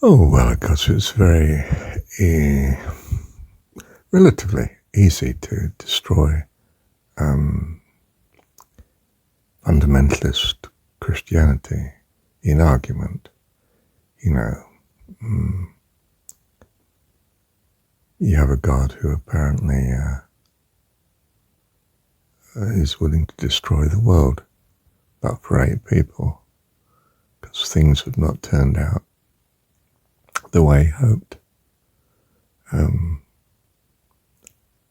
Oh, well, because it's very relatively easy to destroy fundamentalist Christianity in argument. You know, you have a God who apparently is willing to destroy the world, but for 8 people, because things have not turned out the way he hoped.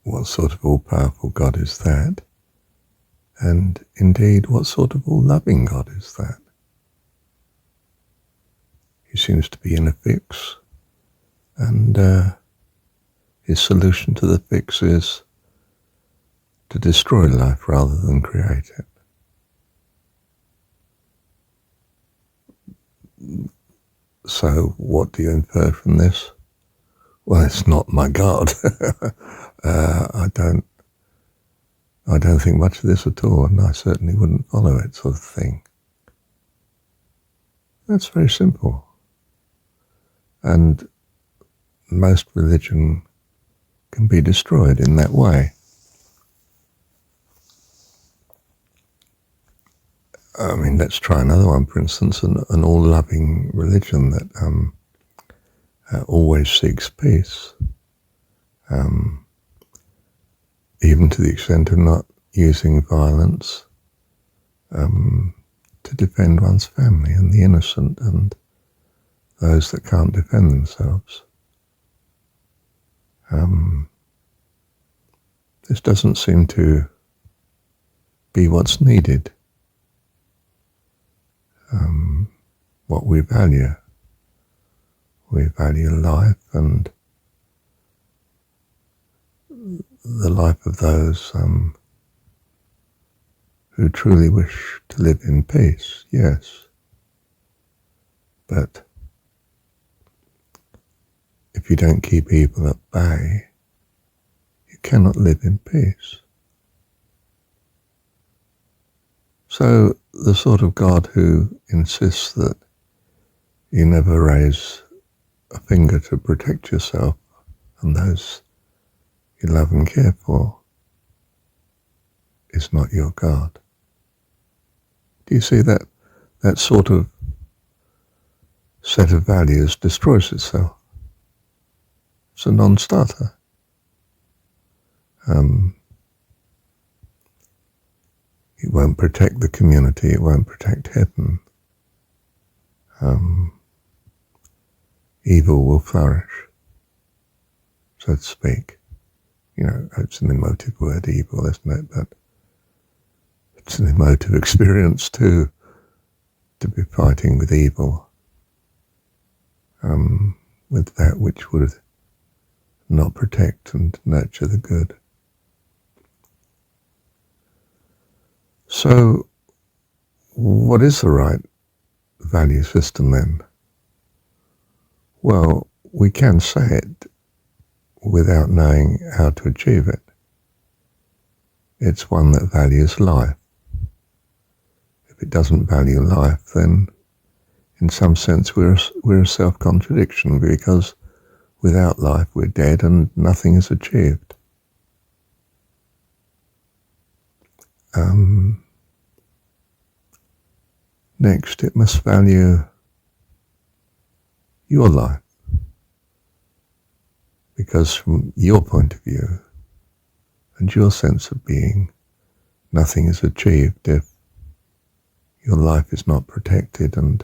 What sort of all-powerful God is that? And indeed, what sort of all-loving God is that? He seems to be in a fix, and his solution to the fix is to destroy life rather than create it. So what do you infer from this? Well, it's not my God. I don't think much of this at all, and I certainly wouldn't follow it, sort of thing. That's very simple. And most religion can be destroyed in that way. I mean, let's try another one, for instance, an all-loving religion that always seeks peace, even to the extent of not using violence to defend one's family and the innocent and those that can't defend themselves. This doesn't seem to be what's needed. What we value. We value life and the life of those who truly wish to live in peace, yes. But if you don't keep evil at bay, you cannot live in peace. So the sort of God who insists that you never raise a finger to protect yourself and those you love and care for is not your God. Do you see that sort of set of values destroys itself? It's a non-starter. It won't protect the community, it won't protect heaven. Evil will flourish, so to speak. You know, it's an emotive word, evil, isn't it? But it's an emotive experience too, to be fighting with evil, with that which would not protect and nurture the good. So, what is the right value system then? Well, we can say it without knowing how to achieve it. It's one that values life. If it doesn't value life, then in some sense we're a self-contradiction, because without life we're dead and nothing is achieved. Next, it must value your life, because from your point of view and your sense of being, nothing is achieved if your life is not protected and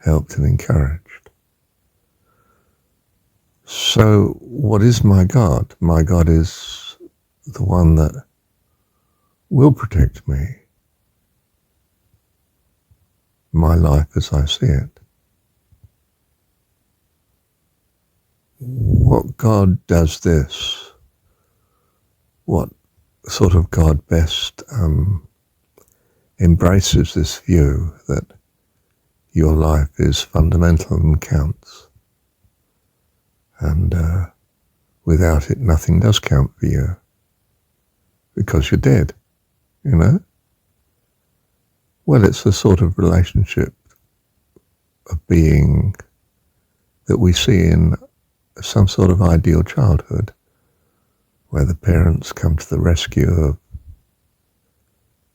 helped and encouraged. So what is my God? My God is the one that will protect me, my life as I see it. What God does this? What sort of God best embraces this view that your life is fundamental and counts, and without it nothing does count for you, because you're dead, you know? Well, it's a sort of relationship of being that we see in some sort of ideal childhood, where the parents come to the rescue of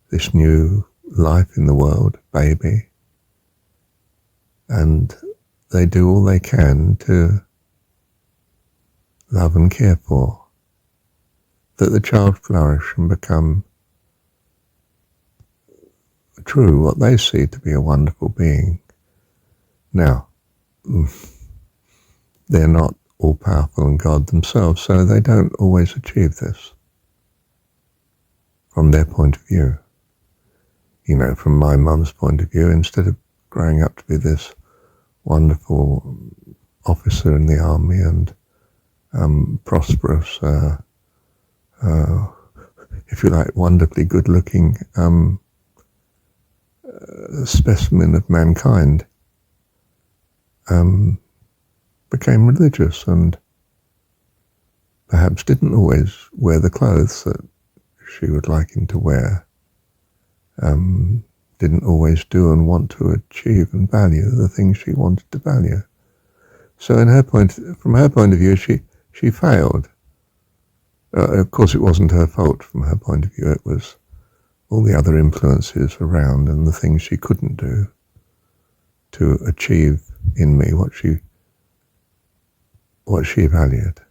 this new life in the world, baby, and they do all they can to love and care for, that the child flourish and become true what they see to be a wonderful being. Now, they're not all-powerful in God themselves, so they don't always achieve this from their point of view. You know, from my mum's point of view, instead of growing up to be this wonderful officer in the army and prosperous, if you like, wonderfully good-looking specimen of mankind, became religious and perhaps didn't always wear the clothes that she would like him to wear, didn't always do and want to achieve and value the things she wanted to value. So from her point of view, she failed. Of course, it wasn't her fault from her point of view. It was all the other influences around and the things she couldn't do to achieve in me what she valued.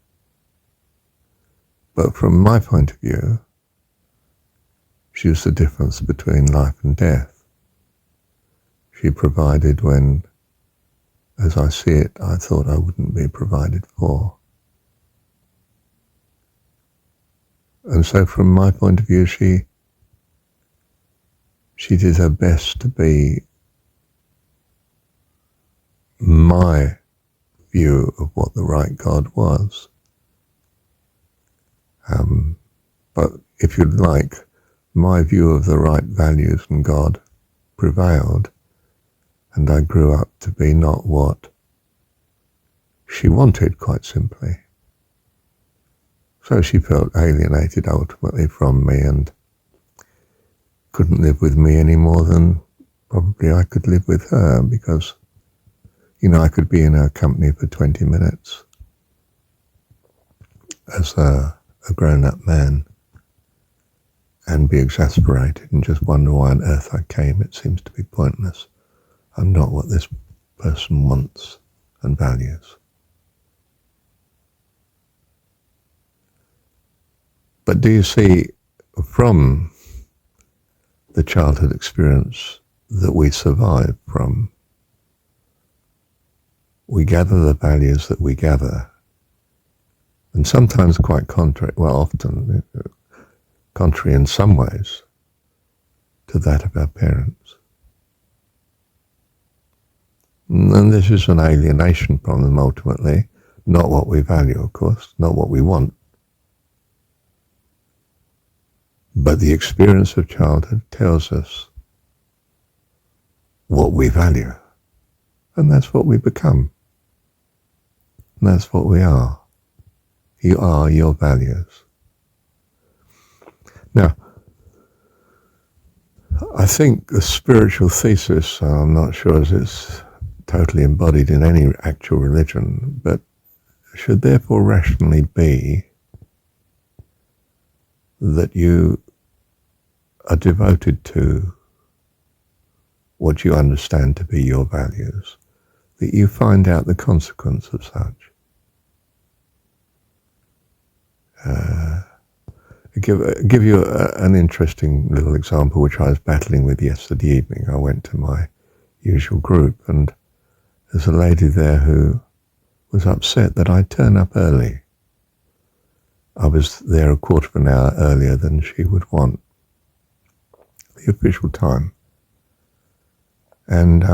But from my point of view, she was the difference between life and death. She provided when, as I see it, I thought I wouldn't be provided for. And so from my point of view, she did her best to be my view of what the right God was. But if you'd like, my view of the right values and God prevailed, and I grew up to be not what she wanted, quite simply. So she felt alienated ultimately from me and couldn't live with me any more than probably I could live with her, because, you know, I could be in her company for 20 minutes as a grown-up man and be exasperated and just wonder why on earth I came. It seems to be pointless. I'm not what this person wants and values. But do you see, from the childhood experience that we survive from, we gather the values that we gather, and sometimes quite contrary, well, often contrary in some ways to that of our parents. And this is an alienation problem ultimately, not what we value, of course, not what we want. But the experience of childhood tells us what we value, and that's what we become. And that's what we are. You are your values. Now, I think the spiritual thesis, I'm not sure as it's totally embodied in any actual religion, but should therefore rationally be that you are devoted to what you understand to be your values, that you find out the consequence of such. I'll give you an interesting little example which I was battling with yesterday evening. I went to my usual group, and there's a lady there who was upset that I'd turn up early. I was there a quarter of an hour earlier than she would want, the official time. And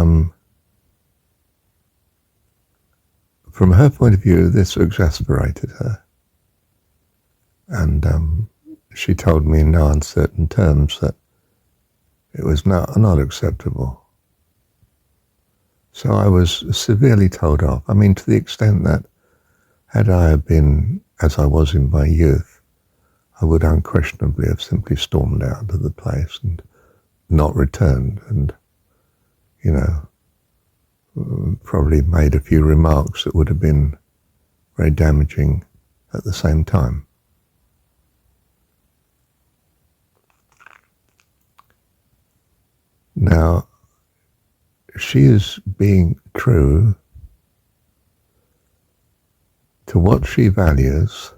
from her point of view, this exasperated her. And she told me in no uncertain terms that it was not acceptable. So I was severely told off. I mean, to the extent that had I been, as I was in my youth, I would unquestionably have simply stormed out of the place and not returned and, you know, probably made a few remarks that would have been very damaging at the same time. Now, she is being true to what she values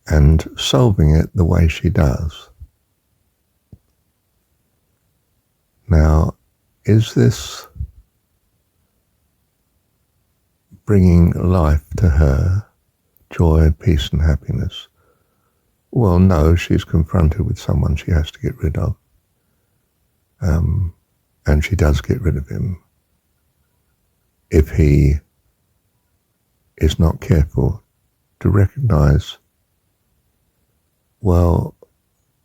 and solving it the way she does. Now, is this bringing life to her, joy, peace and happiness? Well, no, she's confronted with someone she has to get rid of. And she does get rid of him if he is not careful to recognize, well,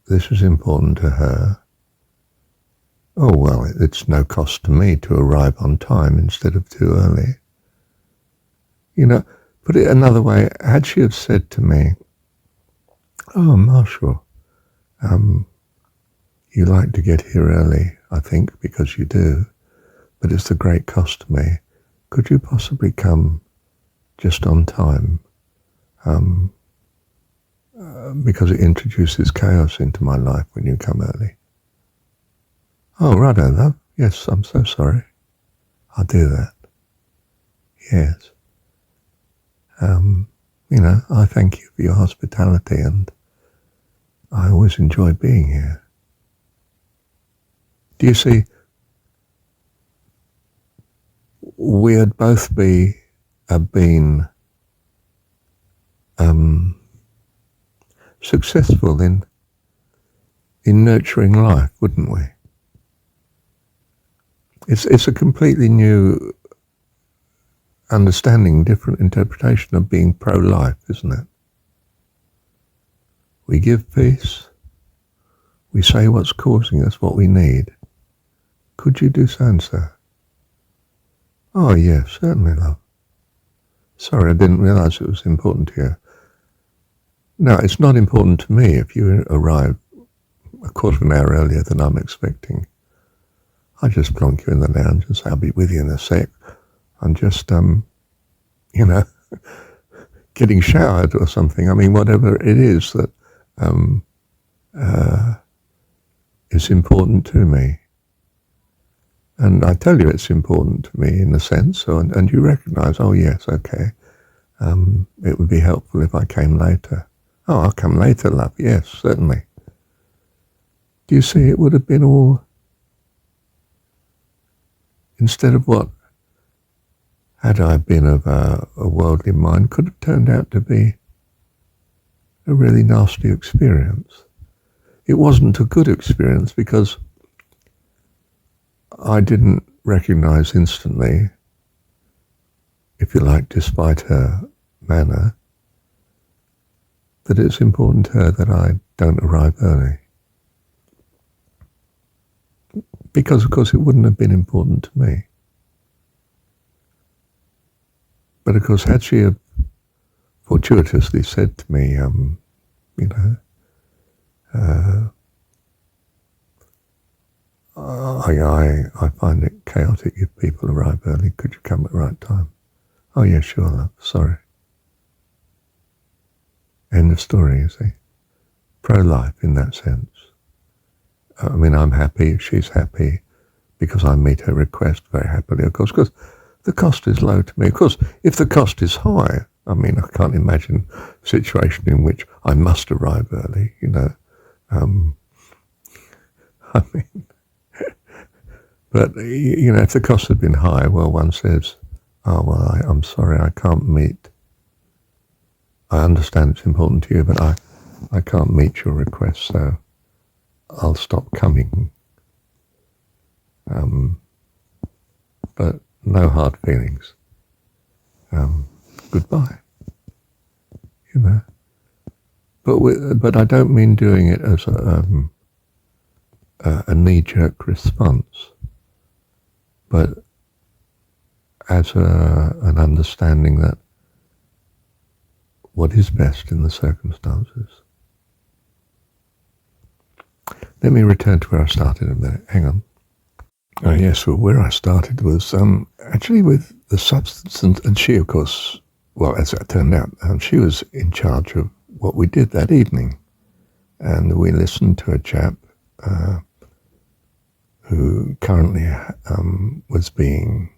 this is important to her. Oh, well, it's no cost to me to arrive on time instead of too early. You know, put it another way, had she have said to me, oh, Marshall, you like to get here early, I think, because you do, but it's a great cost to me. Could you possibly come just on time? Because it introduces chaos into my life when you come early. Oh, righto, love. Yes, I'm so sorry. I'll do that. Yes. You know, I thank you for your hospitality, and I always enjoy being here. Do you see, we'd both been successful in nurturing life, wouldn't we? It's a completely new understanding, different interpretation of being pro-life, isn't it? We give peace. We say what's causing us, what we need. Could you do so and so? Oh, yes, certainly, love. Sorry, I didn't realize it was important to you. No, it's not important to me if you arrive a quarter of an hour earlier than I'm expecting. I just plonk you in the lounge and say, I'll be with you in a sec. I'm just, you know, getting showered or something. I mean, whatever it is that is important to me. And I tell you it's important to me in a sense, and you recognize, oh yes, okay, it would be helpful if I came later. Oh, I'll come later, love, yes, certainly. Do you see, it would have been all, instead of what, had I been of a worldly mind, could have turned out to be a really nasty experience. It wasn't a good experience because I didn't recognize instantly, if you like, despite her manner, that it's important to her that I don't arrive early. Because, of course, it wouldn't have been important to me. But, of course, had she have fortuitously said to me, you know, I find it chaotic if people arrive early. Could you come at the right time? Oh, yeah, sure, love. Sorry. End of story, you see. Pro-life in that sense. I mean, I'm happy, she's happy, because I meet her request very happily, of course, because the cost is low to me. Of course, if the cost is high, I mean, I can't imagine a situation in which I must arrive early, you know. I mean, but, you know, if the cost had been high, well, one says, oh, well, I'm sorry, I can't meet. I understand it's important to you, but I can't meet your request, so I'll stop coming. But no hard feelings. Goodbye. You know. But I don't mean doing it as a knee-jerk response, but as an understanding that what is best in the circumstances. Let me return to where I started a minute. Hang on. Oh yes, well, where I started was actually with the substance, and she, of course, well, as it turned out, she was in charge of what we did that evening, and we listened to a chap who currently was being,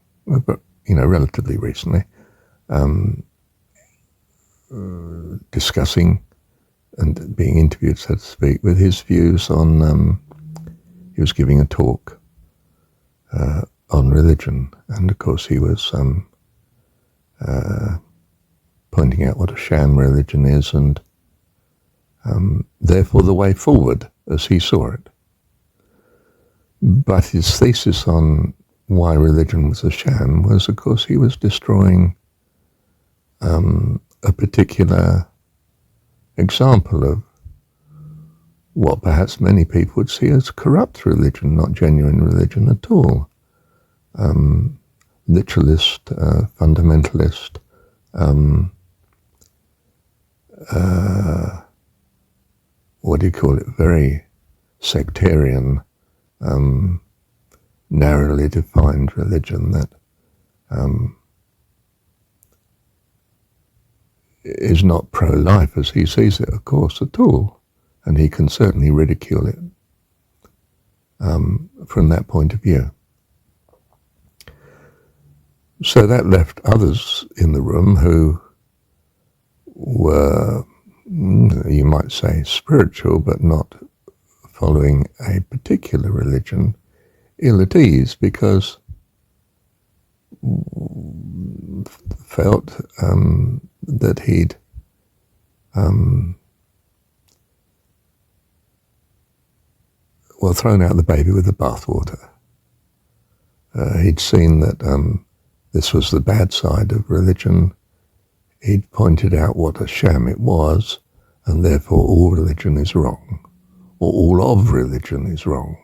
relatively recently, discussing and being interviewed, so to speak, with his views on. He was giving a talk on religion, and of course he was pointing out what a sham religion is, and therefore the way forward as he saw it. But his thesis on why religion was a sham was, of course, he was destroying a particular example of what perhaps many people would see as corrupt religion, not genuine religion at all. Literalist, fundamentalist, what do you call it, very sectarian, narrowly defined religion that is not pro-life as he sees it, of course, at all. And he can certainly ridicule it from that point of view. So that left others in the room who were, you might say, spiritual, but not following a particular religion, ill at ease, because felt that he'd thrown out the baby with the bathwater. He'd seen that this was the bad side of religion. He'd pointed out what a sham it was, and therefore all religion is wrong, or all of religion is wrong,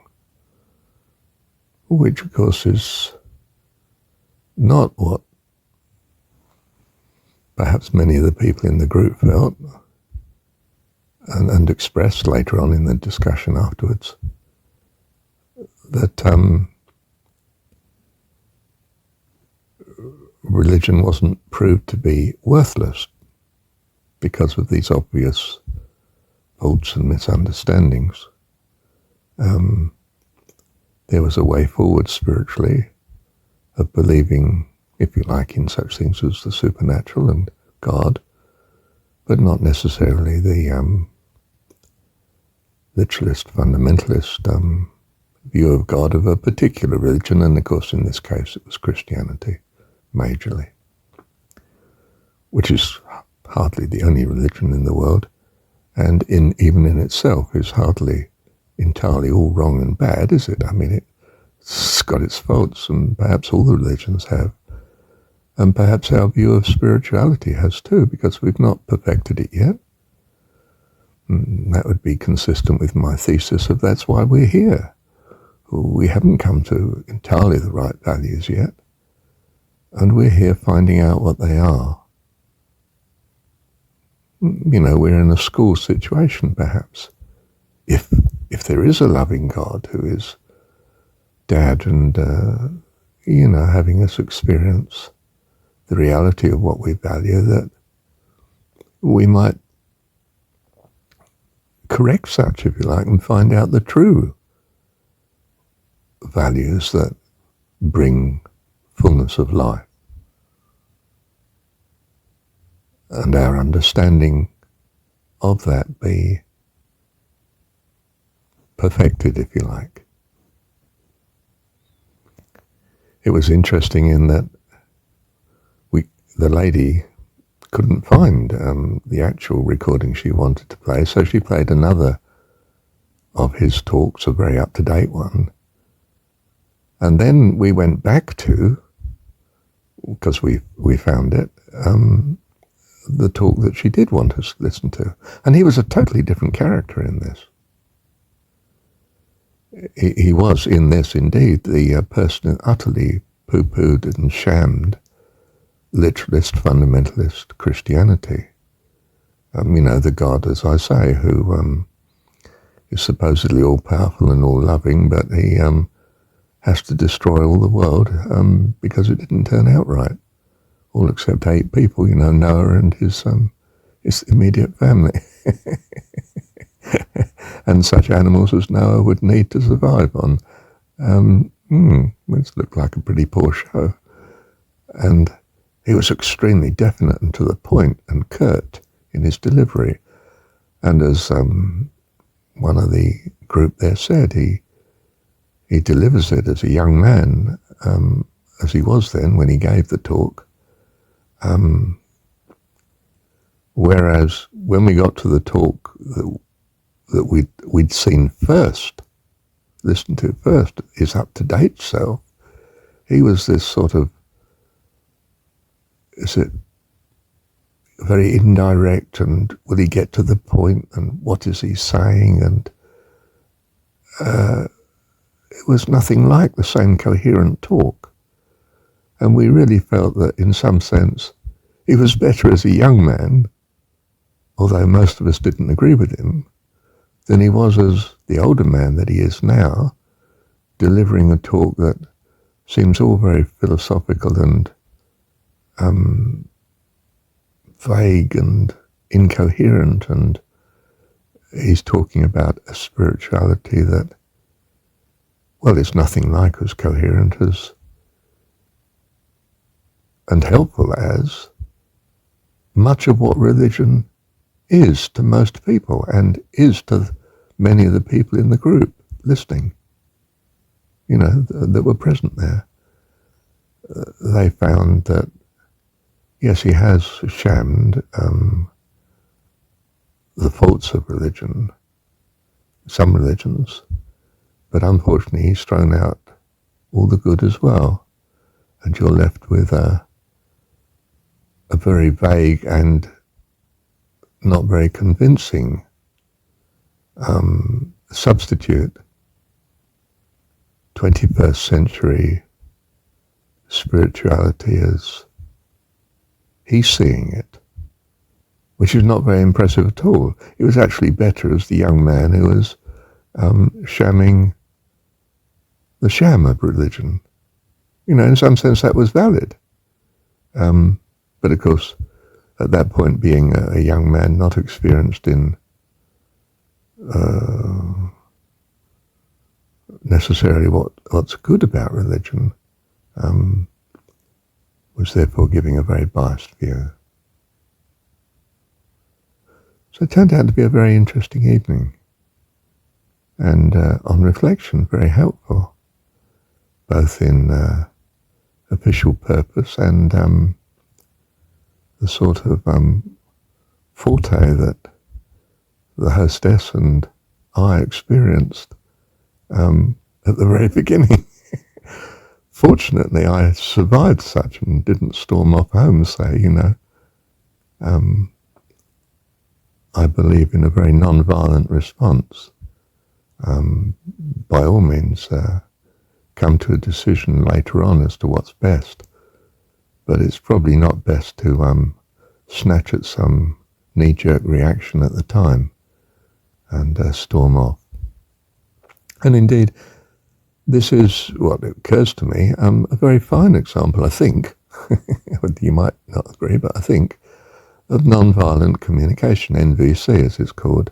which of course is not what perhaps many of the people in the group felt and expressed later on in the discussion afterwards, that religion wasn't proved to be worthless because of these obvious faults and misunderstandings. There was a way forward spiritually of believing, if you like, in such things as the supernatural and God, but not necessarily the literalist, fundamentalist view of God of a particular religion, and of course in this case it was Christianity, majorly, which is hardly the only religion in the world, and even in itself is hardly entirely all wrong and bad, is it? I mean, it's got its faults, and perhaps all the religions have, and perhaps our view of spirituality has too, because we've not perfected it yet. That would be consistent with my thesis of that's why we're here. We haven't come to entirely the right values yet, and we're here finding out what they are. We're in a school situation, perhaps. If there is a loving God who is Dad and, having us experience the reality of what we value, that we might correct such, if you like, and find out the true values that bring fullness of life. And our understanding of that be perfected, if you like. It was interesting in that the lady couldn't find the actual recording she wanted to play, so she played another of his talks, a very up-to-date one. And then we went back to, because we found it, the talk that she did want us to listen to. And he was a totally different character in this. He was in this, indeed, the person who utterly poo-pooed and shammed literalist, fundamentalist Christianity. The God, as I say, who is supposedly all-powerful and all-loving, but he has to destroy all the world because it didn't turn out right. All except 8 people, Noah and his immediate family. And such animals as Noah would need to survive on. This looked like a pretty poor show. And he was extremely definite and to the point and curt in his delivery. And as one of the group there said, he delivers it as a young man, as he was then when he gave the talk. Whereas when we got to the talk that we'd seen first, listened to first, his up-to-date self, he was this sort of, very indirect, and will he get to the point, and what is he saying, and it was nothing like the same coherent talk. And we really felt that in some sense he was better as a young man, although most of us didn't agree with him, than he was as the older man that he is now, delivering a talk that seems all very philosophical and vague and incoherent, and he's talking about a spirituality that, well, it's nothing like as coherent as and helpful as much of what religion is to most people and is to many of the people in the group listening, that were present there. They found that, yes, he has shammed the faults of religion, some religions, but unfortunately he's thrown out all the good as well, and you're left with a very vague and not very convincing substitute 21st century spirituality as he's seeing it, which is not very impressive at all. It was actually better as the young man who was shamming the sham of religion. In some sense that was valid. But of course, at that point, being a young man not experienced in necessarily what's good about religion, was therefore giving a very biased view. So it turned out to be a very interesting evening, and on reflection, very helpful, both in official purpose and the sort of forte that the hostess and I experienced at the very beginning. Fortunately, I survived such and didn't storm off home and say, I believe in a very non-violent response. By all means, come to a decision later on as to what's best. But it's probably not best to snatch at some knee-jerk reaction at the time and storm off. And indeed, this is what occurs to me, a very fine example, I think, you might not agree, but I think, of non-violent communication, NVC as it's called,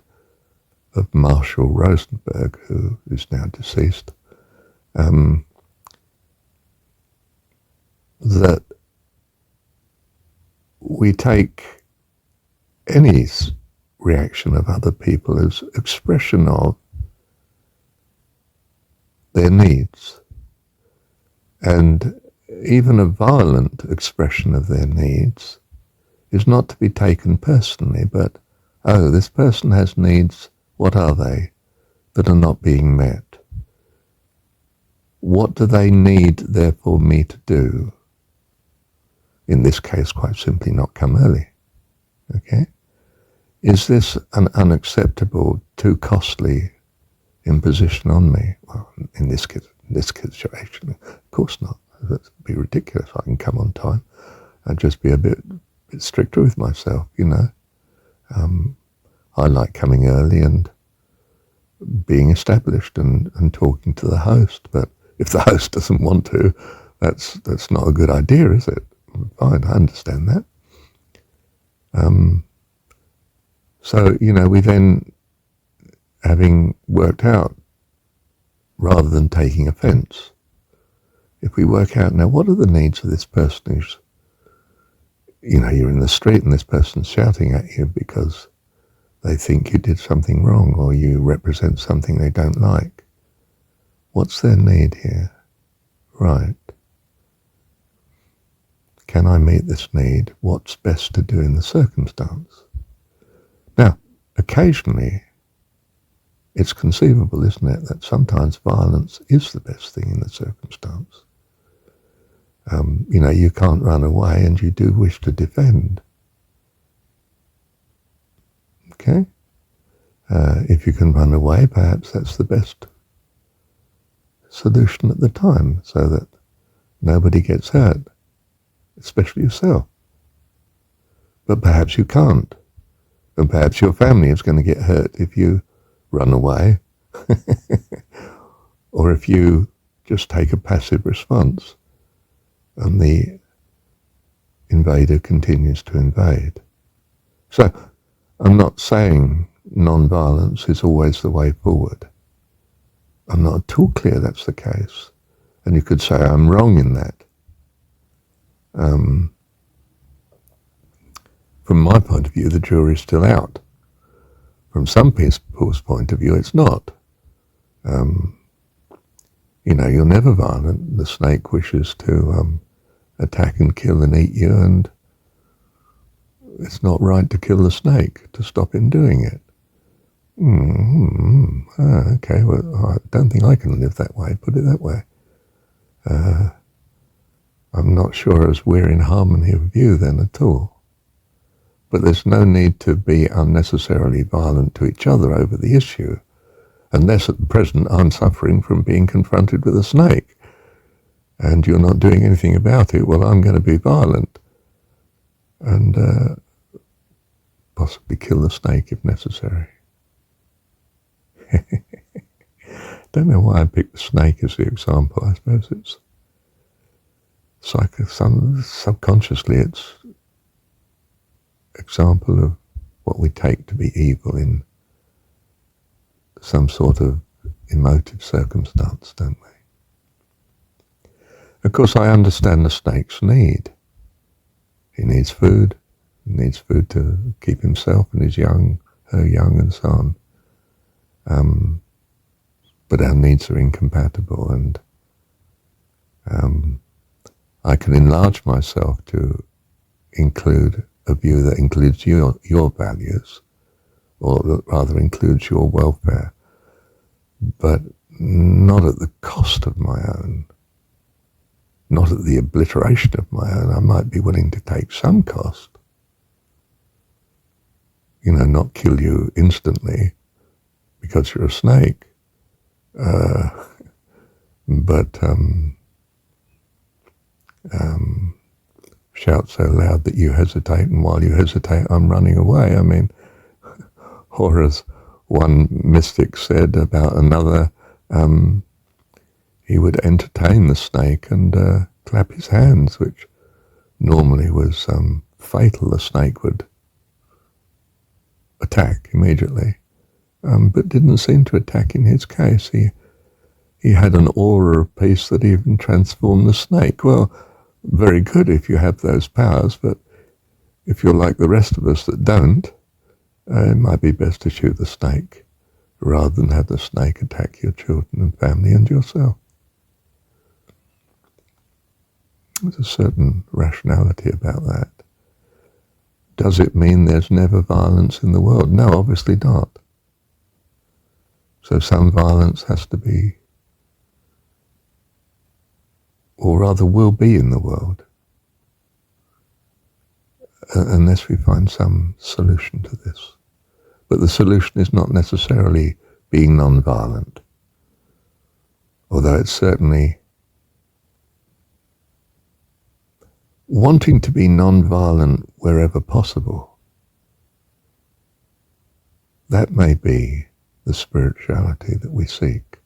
of Marshall Rosenberg, who is now deceased, that we take any reaction of other people as expression of their needs, and even a violent expression of their needs is not to be taken personally, but, oh, this person has needs, what are they, that are not being met? What do they need, therefore, me to do? In this case, quite simply not come early. Okay? Is this an unacceptable, too costly imposition on me? Well, in this situation, of course not. That would be ridiculous. I can come on time. I'd just be a bit stricter with myself, I like coming early and being established and talking to the host, but if the host doesn't want to, that's not a good idea, is it? Fine, I understand that. So, we then, having worked out, rather than taking offence, if we work out, now, what are the needs of this person who's, you're in the street and this person's shouting at you because they think you did something wrong or you represent something they don't like. What's their need here? Right. Can I meet this need? What's best to do in the circumstance? Now, occasionally, it's conceivable, isn't it, that sometimes violence is the best thing in the circumstance. You can't run away and you do wish to defend. Okay? If you can run away, perhaps that's the best solution at the time, so that nobody gets hurt, especially yourself. But perhaps you can't. And perhaps your family is going to get hurt if you run away, or if you just take a passive response and the invader continues to invade. So I'm not saying non-violence is always the way forward. I'm not at all clear that's the case. And you could say I'm wrong in that. From my point of view, the jury's still out. From some people's point of view, it's not. You're never violent. The snake wishes to attack and kill and eat you, and it's not right to kill the snake, to stop him doing it. Okay, well, I don't think I can live that way, put it that way. I'm not sure as we're in harmony of view then at all. But there's no need to be unnecessarily violent to each other over the issue, unless at the present I'm suffering from being confronted with a snake, and you're not doing anything about it. Well, I'm going to be violent, and possibly kill the snake if necessary. Don't know why I picked the snake as the example. I suppose it's subconsciously it's example of what we take to be evil in some sort of emotive circumstance, don't we? Of course, I understand the snake's need. He needs food. He needs food to keep himself and his young, her young, and so on. But our needs are incompatible, and I can enlarge myself to include a view that includes your values, or rather includes your welfare, but not at the cost of my own, not at the obliteration of my own. I might be willing to take some cost, not kill you instantly because you're a snake, but shout so loud that you hesitate, and while you hesitate, I'm running away. I mean, or as one mystic said about another, he would entertain the snake and clap his hands, which normally was fatal. The snake would attack immediately, but didn't seem to attack in his case. He had an aura of peace that even transformed the snake. Well, very good if you have those powers, but if you're like the rest of us that don't, it might be best to shoot the snake rather than have the snake attack your children and family and yourself. There's a certain rationality about that. Does it mean there's never violence in the world? No, obviously not. So some violence has to be, or rather will be, in the world, unless we find some solution to this. But the solution is not necessarily being non-violent, although it's certainly wanting to be non-violent wherever possible. That may be the spirituality that we seek.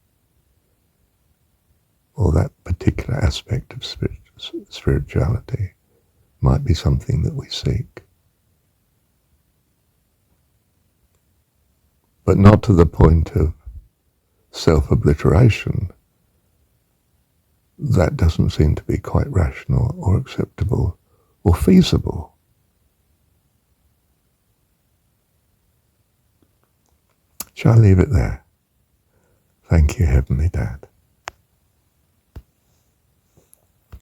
or that particular aspect of spirituality might be something that we seek. But not to the point of self-obliteration. That doesn't seem to be quite rational or acceptable or feasible. Shall I leave it there? Thank you, Heavenly Dad.